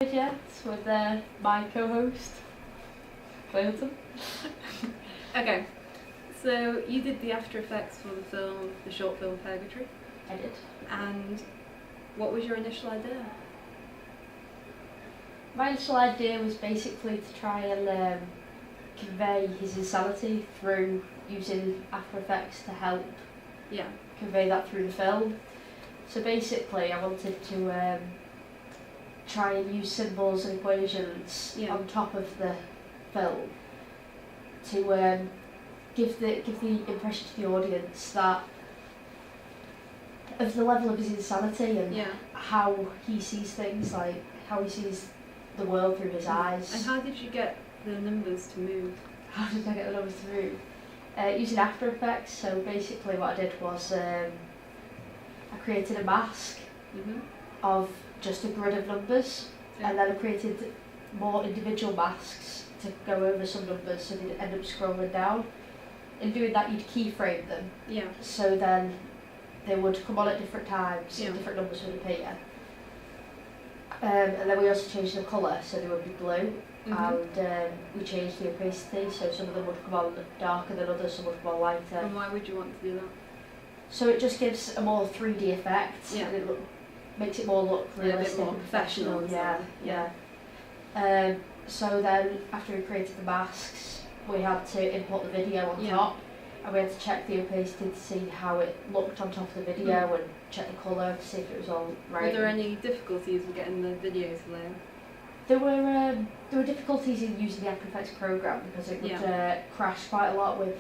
Yet with my co-host, Chloe Hudson. Okay, so you did the After Effects for the short film Purgatory. I did. And what was your initial idea? My initial idea was basically to try and convey his insanity through using After Effects to help convey that through the film. So basically I wanted to try and use symbols and equations on top of the film to give the impression to the audience that of the level of his insanity and how he sees things, like how he sees the world through his eyes. And how did you get the numbers to move? How did I get the numbers to move? Using After Effects. So basically what I did was I created a mask of just a grid of numbers, and then I created more individual masks to go over some numbers so they'd end up scrolling down. In doing that you'd keyframe them, so then they would come on at different times and different numbers would appear. And then we also changed the colour, so they would be blue, and we changed the opacity, so some of them would come on darker than others, some would come on lighter. And why would you want to do that? So it just gives a more 3D effect, and it makes it more look realistic, more and professional. So then after we created the masks, we had to import the video on top, and we had to check the opacity to see how it looked on top of the video and check the colour to see if it was all right. Were there any difficulties with getting the video to layer? There were difficulties in using the After Effects program because it would crash quite a lot with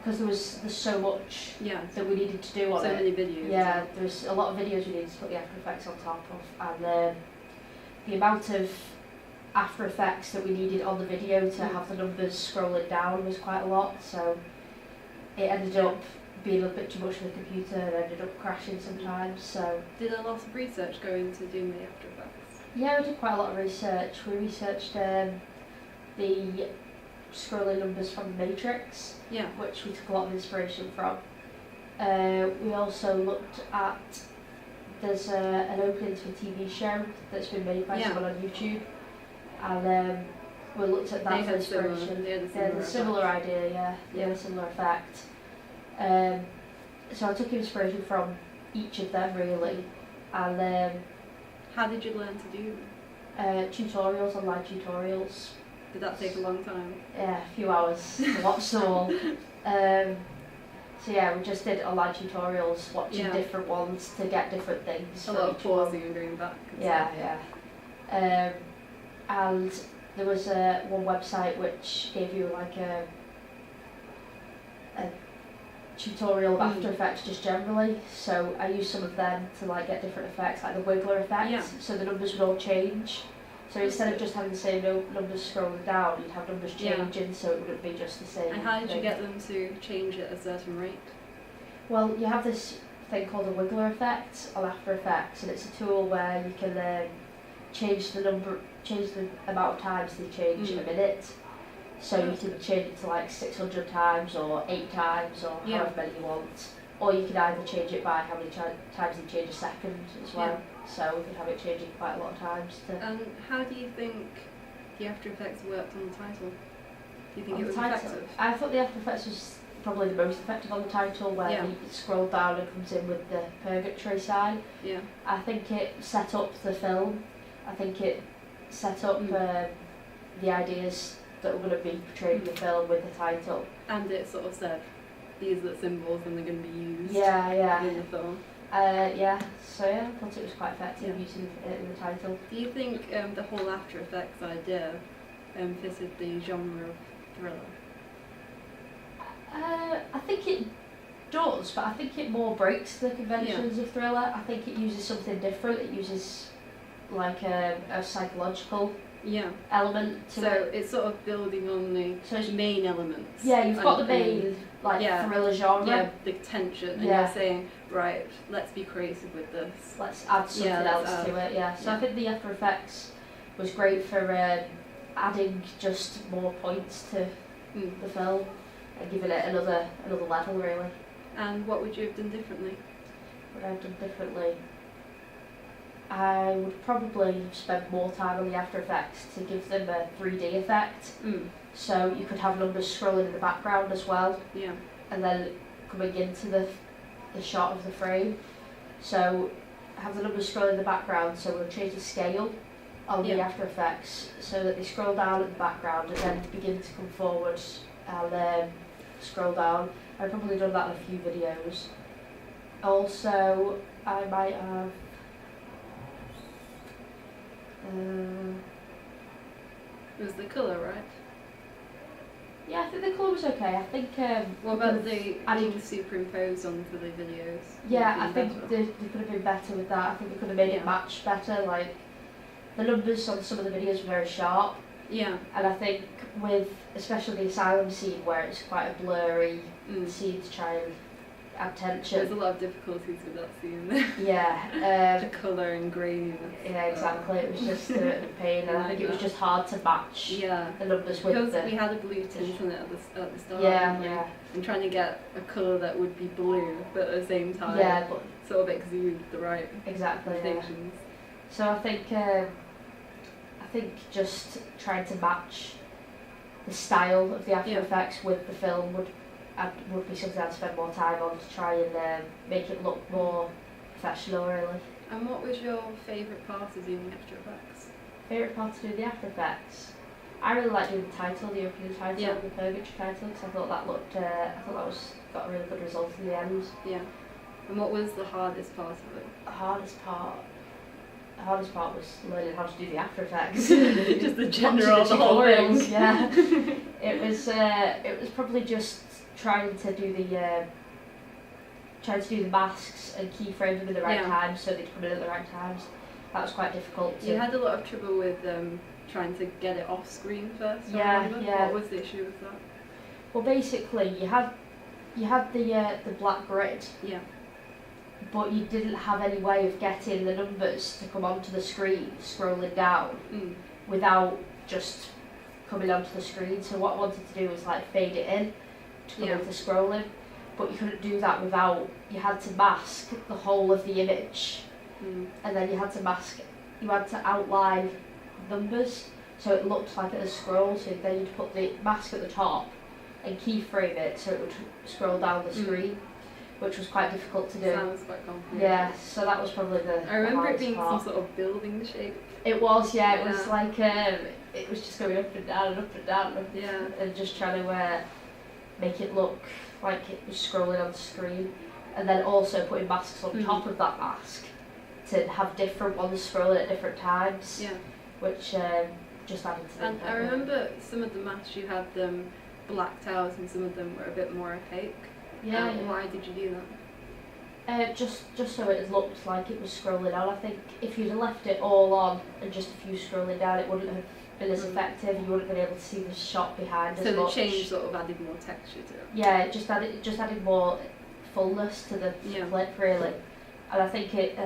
because there's so much that we needed to do on it. So many videos. Yeah, there's a lot of videos we needed to put the After Effects on top of, and the amount of After Effects that we needed on the video to have the numbers scrolling down was quite a lot. So it ended up being a bit too much for the computer and ended up crashing sometimes. So did a lot of research go into doing the After Effects? Yeah, we did quite a lot of research. We researched the scrolling numbers from The Matrix, which we took a lot of inspiration from. We also looked at, there's an opening to a TV show that's been made by someone on YouTube, and we looked at that for inspiration. They had a similar idea, they had a similar effect. So I took inspiration from each of them really, and how did you learn to do them? Tutorials, online tutorials. Did that take a long time? Yeah, a few hours to watch them all. So yeah, we just did online tutorials, watching different ones to get different things. A lot of pausing and going back. And there was one website which gave you like a tutorial of After Effects just generally, so I used some of them to like get different effects, like the wiggler effect, so the numbers would all change. So instead of just having the same numbers scrolling down, you'd have numbers changing, so it wouldn't be just the same. And how did you get them to change at a certain rate? Well, you have this thing called the wiggler effect on After Effects, and it's a tool where you can change the amount of times they change in a minute. So you can change it to like 600 times or 8 times or however many you want. Or you can either change it by how many times you change a second as well. So we can have it changing quite a lot of times. And how do you think the After Effects worked on the title? Do you think it was effective? I thought the After Effects was probably the most effective on the title, where you scroll down and comes in with the Purgatory sign. I think it set up the film. I think it set up the ideas that were going to be portrayed in the film with the title. And it sort of said, these are the symbols and they're going to be used in the film. So I thought it was quite effective using it in the title. Do you think the whole After Effects idea fitted the genre of thriller? I think it does, but I think it more breaks the conventions of thriller. I think it uses something different. It uses like a psychological element to it. So it's sort of building on the main elements. Yeah, you've got the main thriller genre. Yeah, the tension. And you're saying, right, let's be creative with this. Let's add something else to it, So I think the After Effects was great for adding just more points to the film and giving it another level really. And what would you have done differently? What I've done differently? I would probably have spent more time on the After Effects to give them a 3D effect. So you could have numbers scrolling in the background as well. Yeah. And then coming into the shot of the frame. So have the numbers scroll in the background, so we'll change the scale on the After Effects so that they scroll down at the background and then begin to come forward and scroll down. I've probably done that in a few videos. Also, I might have it was the colour, right? yeah, I think the colour was okay. I think what about the adding superimposed onto the videos? Yeah, I think they could have been better with that. I think they could have made it match better. Like the numbers on some of the videos were very sharp. Yeah. And I think with especially the asylum scene where it's quite a blurry scene to try and add tension. There's a lot of difficulties with that scene. Yeah. The colour and graininess. Yeah, exactly. It was just a pain, and I think it was just hard to match the numbers with because we had a blue tint on it at the start. Yeah. And trying to get a colour that would be blue, but at the same time, but sort of exude the right Yeah. distinctions. So I think just trying to match the style of the After Effects with the film would be something I'd spend more time on to try and make it look more professional, really. And what was your favourite part of doing After Effects? Favourite part to do the After Effects? I really like doing the title, the opening title, the Purgatory title, because I thought that looked, got a really good result in the end. Yeah. And what was the hardest part of it? The hardest part was learning how to do the After Effects. Just the general tutorials. Yeah. It was probably just trying to do the masks and keyframe them in the right time so they'd come in at the right times. That was quite difficult. You had a lot of trouble with trying to get it off screen first. Yeah. What was the issue with that? Well, basically, you had the black grid. Yeah. But you didn't have any way of getting the numbers to come onto the screen, scrolling down, without just coming onto the screen. So what I wanted to do was like fade it in to come into scrolling, but you couldn't do that without, you had to mask the whole of the image, and then you had to outline numbers so it looked like it was scroll. So then you'd put the mask at the top and keyframe it so it would scroll down the screen. Which was quite difficult to do. Sounds quite complicated. Yeah, so that was probably I remember it being part. some sort of building shape. It was, it was like, it was just going up and down and up and down. Yeah. And just trying to make it look like it was scrolling on the screen. And then also putting masks on top of that mask to have different ones scrolling at different times. Yeah. Which just added to And I remember some of the masks you had them blacked out and some of them were a bit more opaque. Yeah. Why did you do that? Just so it looked like it was scrolling on. I think if you'd have left it all on and just a few scrolling down, it wouldn't have been as effective. You wouldn't have been able to see the shot behind as much. So the change sort of added more texture to it. Yeah, it just added more fullness to the clip, really. And I think it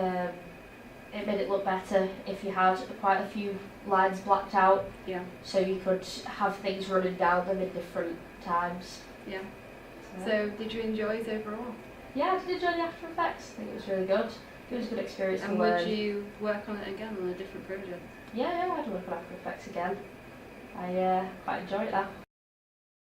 made it look better if you had quite a few lines blacked out. Yeah. So you could have things running down them in different times. Yeah. So, did you enjoy it overall? Yeah, I did enjoy the After Effects. I think it was really good. It was a good experience to learn. And would you work on it again on a different project? Yeah, I'd work on After Effects again. I quite enjoyed that.